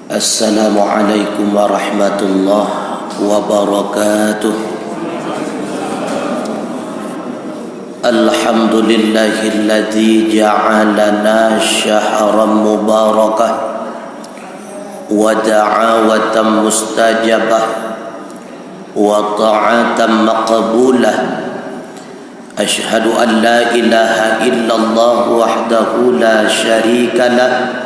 Assalamualaikum warahmatullahi wabarakatuh. Alhamdulillahilladzi ja'alana syahran mubarakah wa da'awatan mustajabah wa ta'atan maqbulah. Ashhadu an la ilaha illallah wahdahu la syarika lah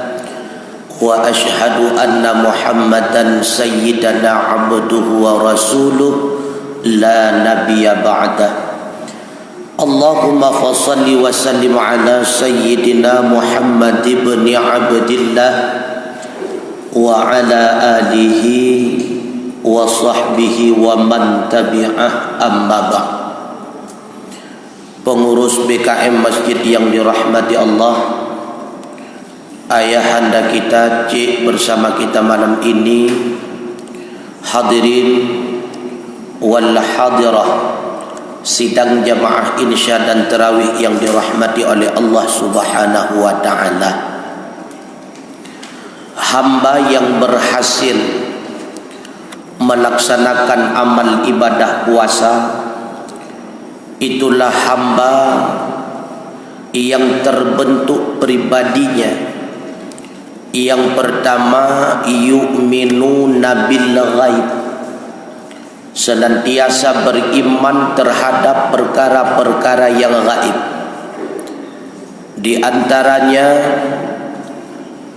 wa ashhadu anna Muhammadan sayyidana abduhu wa rasuluh la nabiyya ba'dah. Allahumma fassalli wa sallim ala sayyidina Muhammad ibn Abdillah wa ala alihi wa sahbihi wa man tabi'ah, amma ba'd. Pengurus BKM Masjid yang dirahmati Allah, ayahanda kita, cik bersama kita malam ini, hadirin wal hadirah sidang jamaah insya dan tarawih yang dirahmati oleh Allah Subhanahu wa ta'ala. Hamba yang berhasil melaksanakan amal ibadah puasa, itulah hamba yang terbentuk pribadinya. Yang pertama, yu'minuna bil ghaib, senantiasa beriman terhadap perkara-perkara yang gaib. Di antaranya,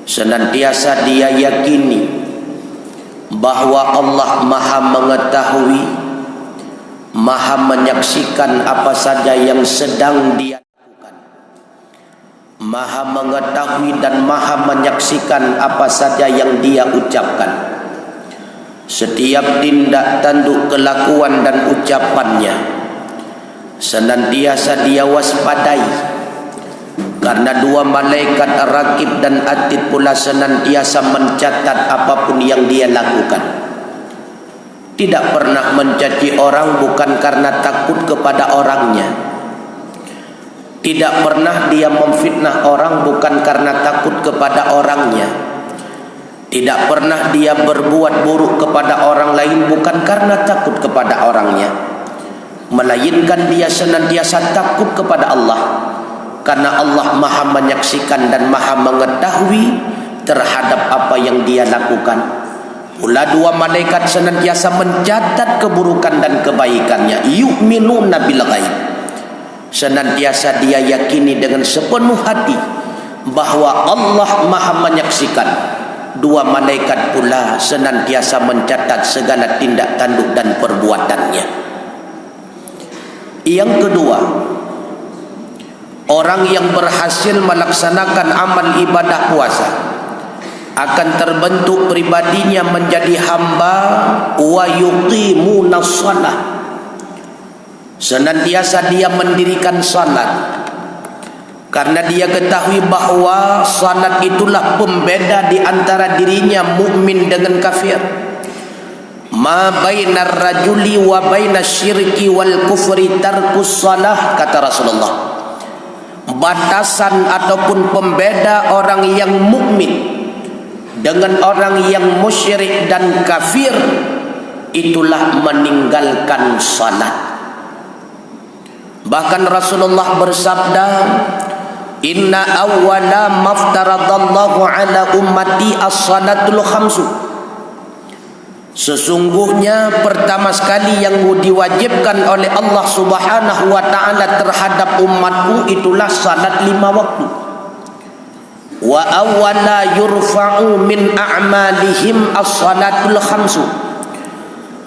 senantiasa dia yakini bahwa Allah Maha mengetahui, Maha menyaksikan apa saja yang sedang dia lakukan, Maha mengetahui dan Maha menyaksikan apa saja yang dia ucapkan. Setiap tindak tanduk kelakuan dan ucapannya senantiasa dia waspadai, karena dua malaikat Raqib dan Atid pula senantiasa mencatat apapun yang dia lakukan. Tidak pernah mencaci orang bukan karena takut kepada orangnya. Tidak pernah dia memfitnah orang bukan karena takut kepada orangnya. Tidak pernah dia berbuat buruk kepada orang lain bukan karena takut kepada orangnya, melainkan dia senantiasa takut kepada Allah, karena Allah Maha menyaksikan dan Maha mengetahui terhadap apa yang dia lakukan. Pula dua malaikat senantiasa mencatat keburukan dan kebaikannya. Yu'minuna bil ghaib, senantiasa dia yakini dengan sepenuh hati bahwa Allah Maha menyaksikan. Dua malaikat pula senantiasa mencatat segala tindak tanduk dan perbuatannya. Yang kedua, orang yang berhasil melaksanakan amal ibadah puasa akan terbentuk pribadinya menjadi hamba wa yuqimuna shalah, senantiasa dia mendirikan salat, karena dia ketahui bahawa salat itulah pembeda di antara dirinya mukmin dengan kafir. Ma bainar rajuli wa bainasyirki wal kufri tarkus salah, kata Rasulullah. Batasan ataupun pembeda orang yang mukmin dengan orang yang musyrik dan kafir itulah meninggalkan salat. Bahkan Rasulullah bersabda, inna awwala maftaradallahu ala ummati as-salatul khamsu, sesungguhnya pertama sekali yang diwajibkan oleh Allah Subhanahu wa ta'ala terhadap umatku itulah salat 5 waktu. Wa awwala yurfa'u min a'malihim as-salatul khamsu,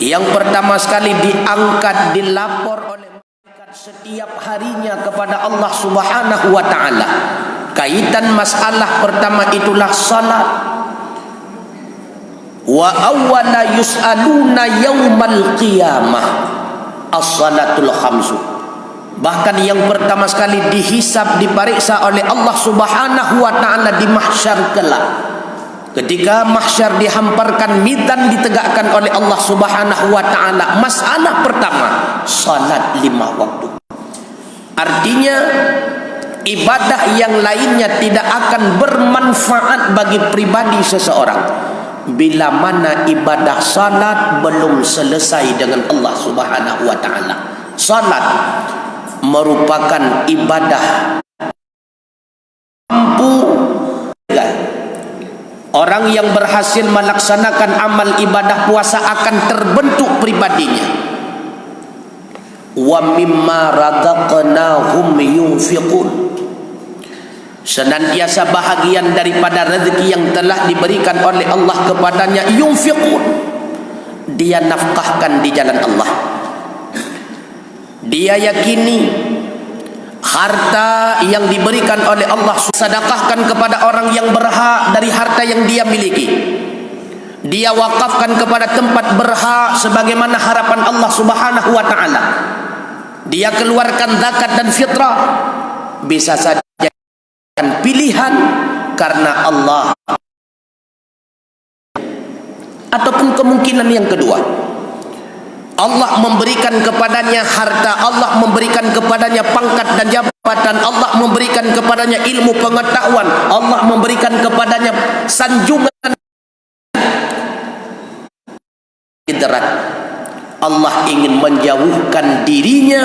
yang pertama sekali diangkat, dilapor oleh setiap harinya kepada Allah Subhanahu wa ta'ala kaitan masalah pertama itulah salat. Wa awwala yus'aluna yaumal qiyamah as-salatul khamsu, bahkan yang pertama sekali dihisab, diperiksa oleh Allah Subhanahu wa ta'ala di mahsyar kelak, ketika mahsyar dihamparkan, mizan ditegakkan oleh Allah Subhanahu wa ta'ala, masalah pertama salat 5 waktu. Artinya ibadah yang lainnya tidak akan bermanfaat bagi pribadi seseorang bila mana ibadah salat belum selesai dengan Allah Subhanahu wa taala. Salat merupakan ibadah mampu. Orang yang berhasil melaksanakan amal ibadah puasa akan terbentuk pribadinya. Wa mimma razaqnahum yunfiqun. Senantiasa bahagian daripada rezeki yang telah diberikan oleh Allah kepadanya, yunfiqun. Dia nafkahkan di jalan Allah. Dia yakini harta yang diberikan oleh Allah sedekahkan kepada orang yang berhak dari harta yang dia miliki. Dia wakafkan kepada tempat berhak sebagaimana harapan Allah Subhanahu wa taala. Dia keluarkan zakat dan fitrah. Bisa saja pilihan karena Allah. Ataupun kemungkinan yang kedua, Allah memberikan kepadanya harta, Allah memberikan kepadanya pangkat dan jabatan, Allah memberikan kepadanya ilmu pengetahuan, Allah memberikan kepadanya sanjungan. Allah ingin menjauhkan dirinya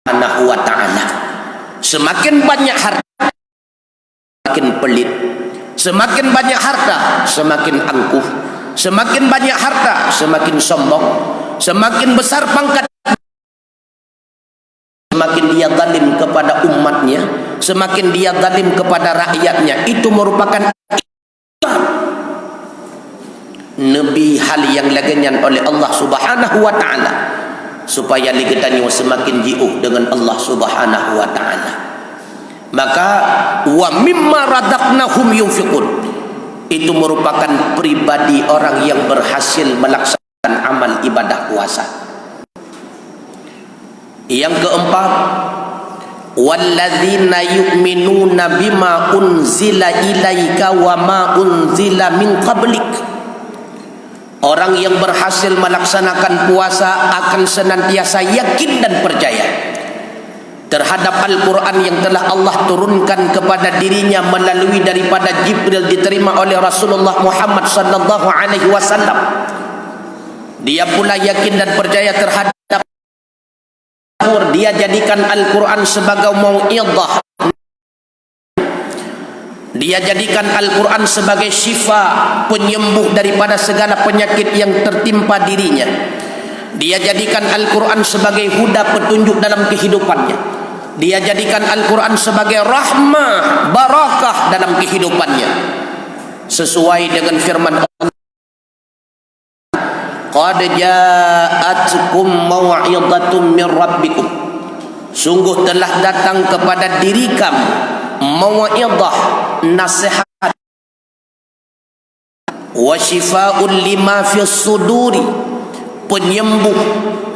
Subhanahu wa ta'ala. Semakin banyak harta, semakin pelit. Semakin banyak harta, semakin angkuh. Semakin banyak harta, semakin sombong. Semakin besar pangkat, semakin dia zalim kepada umatnya, semakin dia zalim kepada rakyatnya. Itu merupakan Nabi hal yang lagenyan oleh Allah Subhanahu wa ta'ala, supaya ligetannya semakin jauh dengan Allah Subhanahu wa ta'ala. Maka wa mimma razaqnahum yunfiqun, itu merupakan pribadi orang yang berhasil melaksanakan amal ibadah puasa. Yang keempat, walladzina yu'minuna bima unzila ilaika wa ma unzila min qablik. Orang yang berhasil melaksanakan puasa akan senantiasa yakin dan percaya terhadap Al-Quran yang telah Allah turunkan kepada dirinya melalui daripada Jibril, diterima oleh Rasulullah Muhammad sallallahu alaihi wasallam. Dia pula yakin dan percaya terhadap, dia jadikan Al-Quran sebagai mau'izah. Dia jadikan Al-Quran sebagai syifa, penyembuh daripada segala penyakit yang tertimpa dirinya. Dia jadikan Al-Quran sebagai huda, petunjuk dalam kehidupannya. Dia jadikan Al-Quran sebagai rahmah, barakah dalam kehidupannya. Sesuai dengan firman Allah, qad ja'atkum mau'izatun min rabbikum. Sungguh telah datang kepada diri kamu mau'izah, nasihat, wa shifaa'un lima fis suduri, penyembuh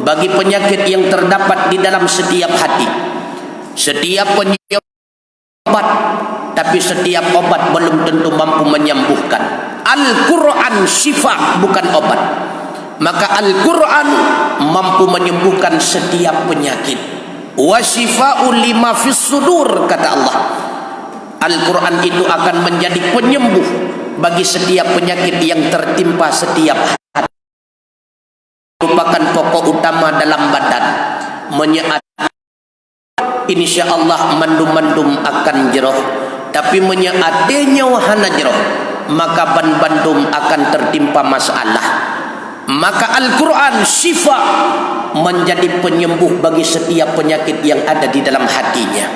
bagi penyakit yang terdapat di dalam setiap hati. Setiap penyembuh obat, tapi setiap obat belum tentu mampu menyembuhkan. Al-Quran syifa, bukan obat. Maka Al-Quran mampu menyembuhkan setiap penyakit. Wa shifa'u lima fis sudur, kata Allah. Al-Quran itu akan menjadi penyembuh bagi setiap penyakit yang tertimpa setiap hati. Merupakan pokok utama dalam badan. Insya Allah mandum-mandum akan jeroh, tapi menyaatnya wahana jeroh, maka bandum akan tertimpa masalah. Maka Al-Quran syifa, menjadi penyembuh bagi setiap penyakit yang ada di dalam hatinya.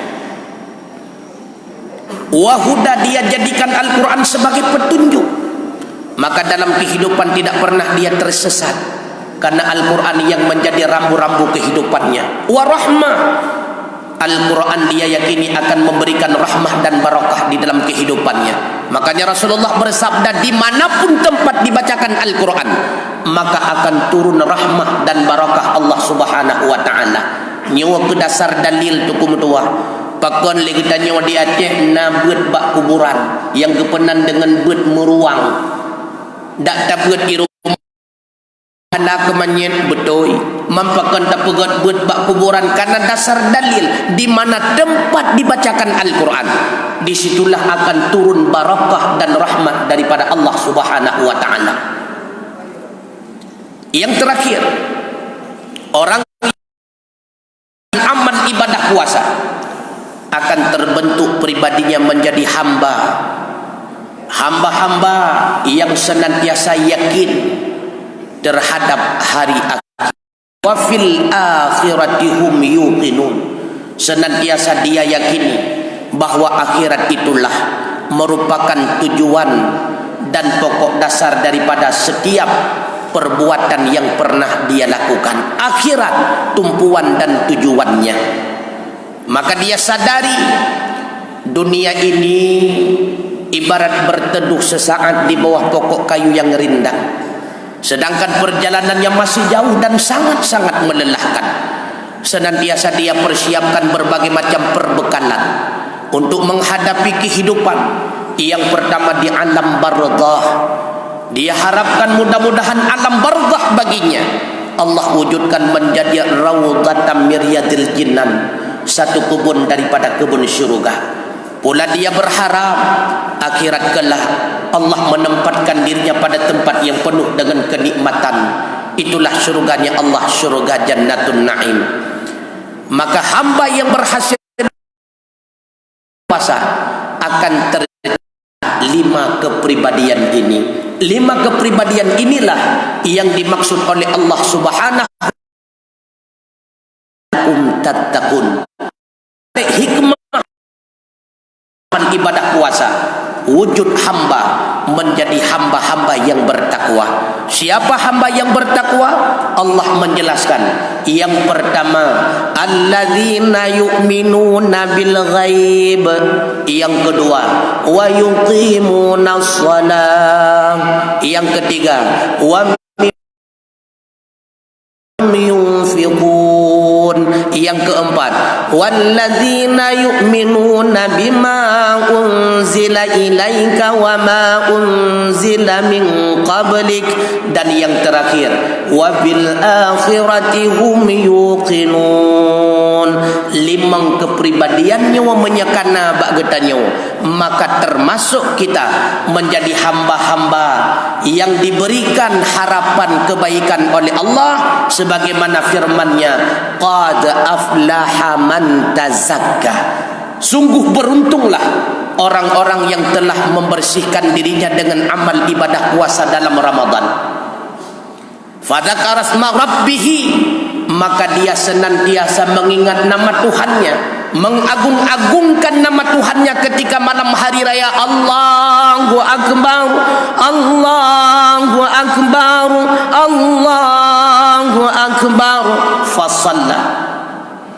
Wahuda, dia jadikan Al-Quran sebagai petunjuk, maka dalam kehidupan tidak pernah dia tersesat, karena Al-Quran yang menjadi rambu-rambu kehidupannya. Warahmah, Al-Quran dia yakini akan memberikan rahmah dan barakah di dalam kehidupannya. Makanya Rasulullah bersabda, dimanapun tempat dibacakan Al-Quran, maka akan turun rahmah dan barakah Allah Subhanahu wa ta'ala. Nyawa ke dasar dalil tu kumtua pakon lagi tanya di Aceh na beut bak kuburan yang kepenan dengan beut meruang dak tabut di rumah anak kemanyen betoi mampakan tapegat buat bak kuburan karena dasar dalil di mana tempat dibacakan Al-Quran, disitulah akan turun barakah dan rahmat daripada Allah Subhanahu wa ta'ala. Yang terakhir, orang yang amal ibadah puasa akan terbentuk pribadinya menjadi hamba-hamba yang senantiasa yakin terhadap hari akhir. Wa fil akhirati hum yuqinun, senantiasa dia yakini bahwa akhirat itulah merupakan tujuan dan pokok dasar daripada setiap perbuatan yang pernah dia lakukan. Akhirat tumpuan dan tujuannya. Maka dia sadari dunia ini ibarat berteduh sesaat di bawah pokok kayu yang rindang, sedangkan perjalanannya masih jauh dan sangat-sangat melelahkan. Senantiasa dia persiapkan berbagai macam perbekalan untuk menghadapi kehidupan. Yang pertama di alam barzakh, dia harapkan mudah-mudahan alam barzakh baginya Allah wujudkan menjadi raudhatan miryadil jinan, satu kebun daripada kebun syurga. Pula dia berharap akhirat kelak Allah menempatkan dirinya pada tempat yang penuh dengan kenikmatan. Itulah syurganya Allah, syurga Jannatun Na'im. Maka hamba yang berhasil puasa akan terjadi 5 kepribadian ini. 5 kepribadian inilah yang dimaksud oleh Allah Subhanahu wa ta'ala. Hikmah ibadah puasa, wujud hamba menjadi hamba-hamba yang bertakwa. Siapa hamba yang bertakwa? Allah menjelaskan. Yang pertama, alladzina yu'minuna bil ghaib. Yang kedua, wa yuqimunas shalah. Yang ketiga, wa yunfiqun. Yang keempat, walladzina yu'minuna bima unzila ilaika wa ma unzila min qablik. Dan yang terakhir, wa bil akhirati hum yuqinun. 5 kepribadiannya wa menyakana bagetannya. Maka termasuk kita menjadi hamba-hamba yang diberikan harapan kebaikan oleh Allah, sebagaimana firman-Nya, qad aflaha man tazakka. Sungguh beruntunglah orang-orang yang telah membersihkan dirinya dengan amal ibadah puasa dalam Ramadan. Fadzakara asma rabbih, maka dia senantiasa mengingat nama Tuhannya, mengagung-agungkan nama Tuhannya ketika malam hari raya. Allahu akbar, Allahu akbar, Allahu akbar. Fasalla,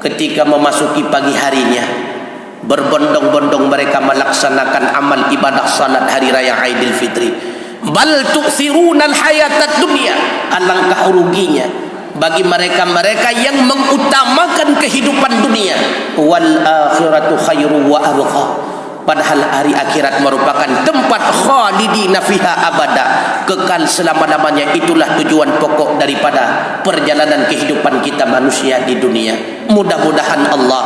ketika memasuki pagi harinya, berbondong-bondong mereka melaksanakan amal ibadah salat hari raya Aidil Fitri. Bal tu'thirunal hayatad dunya. Alangkah ruginya bagi mereka-mereka yang mengutamakan kehidupan dunia. Wal akhiratu khairu wa abqa. Padahal hari akhirat merupakan tempat khalidina fiha abada, kekal selama-lamanya. Itulah tujuan pokok daripada perjalanan kehidupan kita manusia di dunia. Mudah-mudahan Allah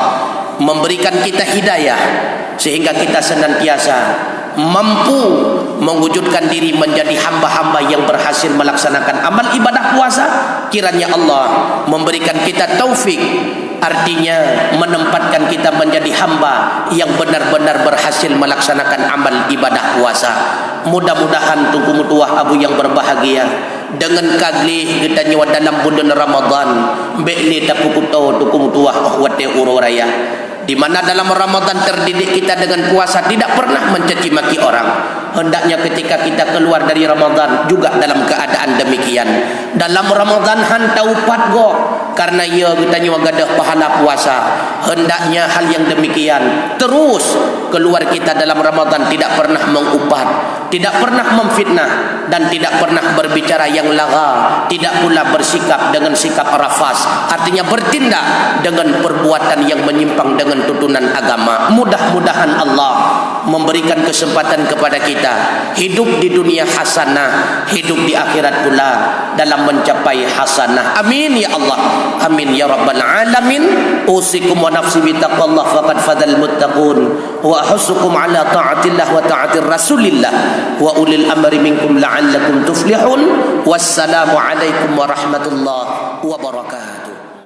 memberikan kita hidayah sehingga kita senantiasa mampu mewujudkan diri menjadi hamba-hamba yang berhasil melaksanakan amal ibadah puasa. Kiranya Allah memberikan kita taufik, artinya menempatkan kita menjadi hamba yang benar-benar berhasil melaksanakan amal ibadah puasa. Mudah-mudahan tuku mutuah abu yang berbahagia dengan kaglih kita nyawa dalam bulan Ramadan be'li tapukuto tuku mutuah wate ururaya, di mana dalam Ramadan terdidik kita dengan puasa tidak pernah mencaci maki orang. Hendaknya ketika kita keluar dari Ramadan juga dalam keadaan demikian. Dalam Ramadan hantau patgo karena ia kita nyawa gadah pahala puasa. Hendaknya hal yang demikian terus keluar kita dalam Ramadan, tidak pernah mengupat tidak pernah memfitnah dan tidak pernah berbicara yang lagha, tidak pula bersikap dengan sikap rafas, artinya bertindak dengan perbuatan yang menyimpang dengan tuntunan agama. Mudah-mudahan Allah memberikan kesempatan kepada kita hidup di dunia hasanah, hidup di akhirat pula dalam mencapai hasanah. Amin ya Allah, amin ya rabbal alamin. Usikum wa nafsi bi taqwallah faqad fadal muttaqun wa ahussukum ala ta'atillah wa ta'atir rasulillah wa ulil amri minkum la'allakum tuflihun. Wassalamu alaikum warahmatullahi wabarakatuh.